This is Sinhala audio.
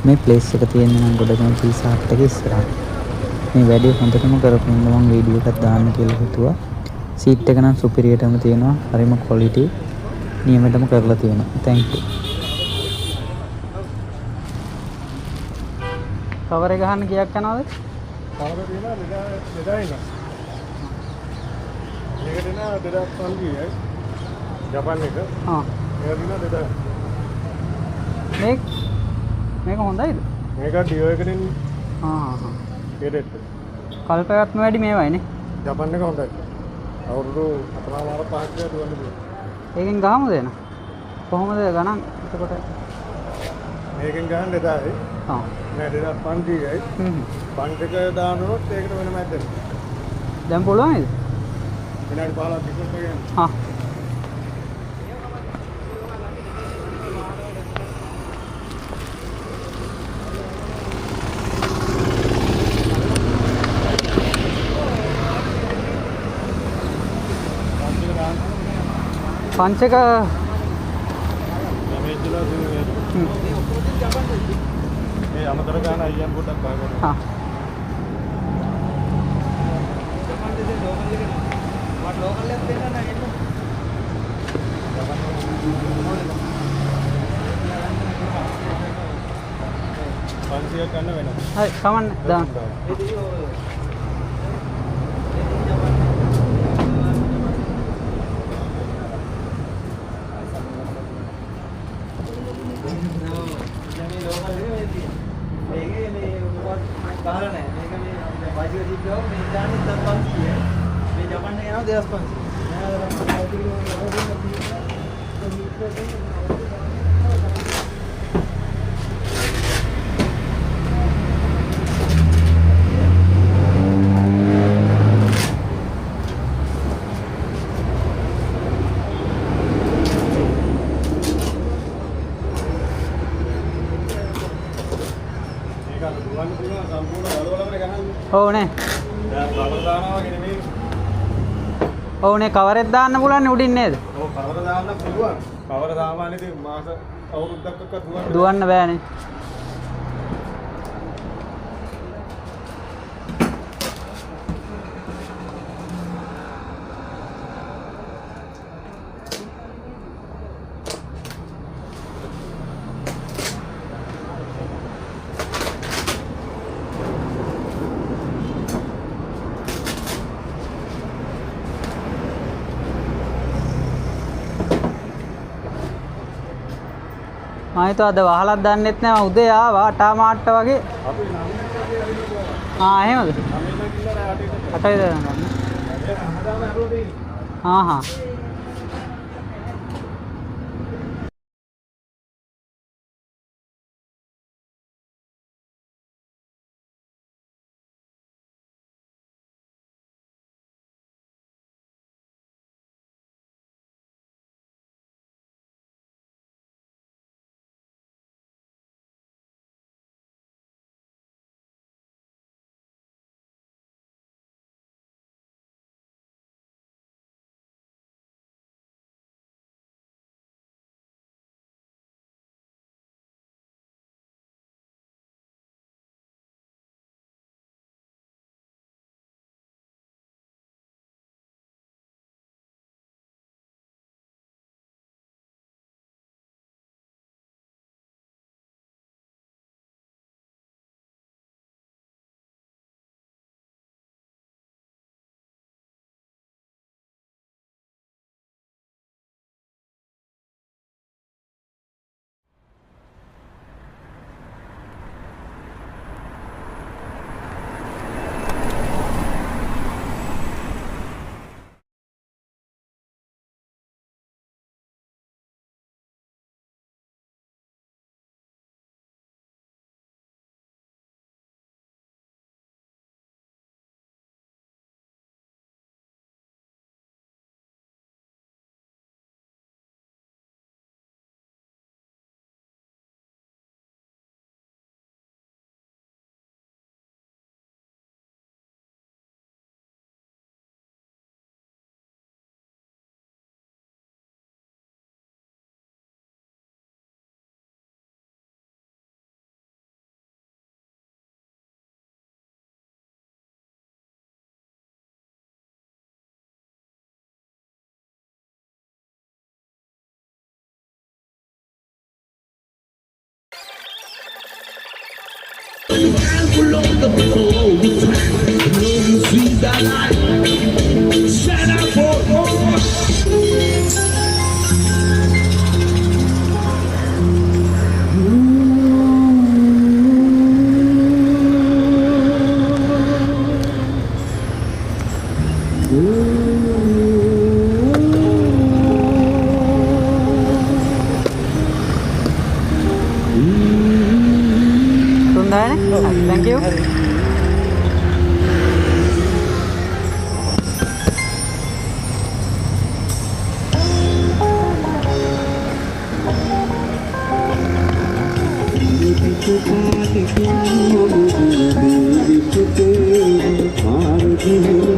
මේ ප්ලේස් එක තියෙන්නේ නම් ගොඩගම පීසා හට් එක ඉස්සරහා. මේ වැඩේ හොඳටම කරපු හින්දා මම වීඩියෝ එකක් දාන්න කියලා හිතුවා. සීට් එක නම් සුපිරියටම තියෙනවා. හරිම ක්වොලිටි. නියමෙටම කරලා තියෙනවා. thank you. කවර එක ගහන්න කීයක් යනවද? කවර තියෙනවා 2000 මේක දෙනවා 2500යි. ජපාන් එක. ආ. මේක දෙනවා 2000. මේක හොඳයිද? මේක ඩියෝ එකකින් ආ. ඒකෙත් කල්පයක්ම වැඩි මේවයිනේ. ජපාන් එක හොඳයි. අවුරුදු 4මාර 5ක් විතර දුවන්නේ. ඒකෙන් ගහමුද එන? කොහොමද ගණන් එතකොට? මේකෙන් ගහන්න 2000යි. ආ. නෑ 2500යි. පන්ට් එක දානොත් ඒකට වෙනම ඇද්ද? දැන් පුළුවන් නේද? විනාඩි 15ක් ඉක්මනට ගියම. ආ. පංච එක මේ අමතර ගන්න අයියන් පොඩ්ඩක් බලන්න. හා පන්සියක් ගන්න වෙනවා. හරි කමන්න දාන්න. ඕනේ. ඕනේ කවරෙත් දාන්න පුළුවන් උඩින් නේද? ඔව් කවර දාන්න පුළුවන්. කවර සාමාන්‍යයෙන් මාස අවුරුද්දක්ක දුවන්න බෑනේ. මම හිතුවා අද වහලක් දන්නෙත් නෑ මම උදේ ආවා ටාමාට්ට වගේ. අපි නම් එහෙමද? නම් කිල්ල 8ට. 8යි දරන ගන්න. හැමදාම ඇරලා තියෙන්නේ. හා full of the cold. No, you see that light. Stand up for Thank you. Thank you.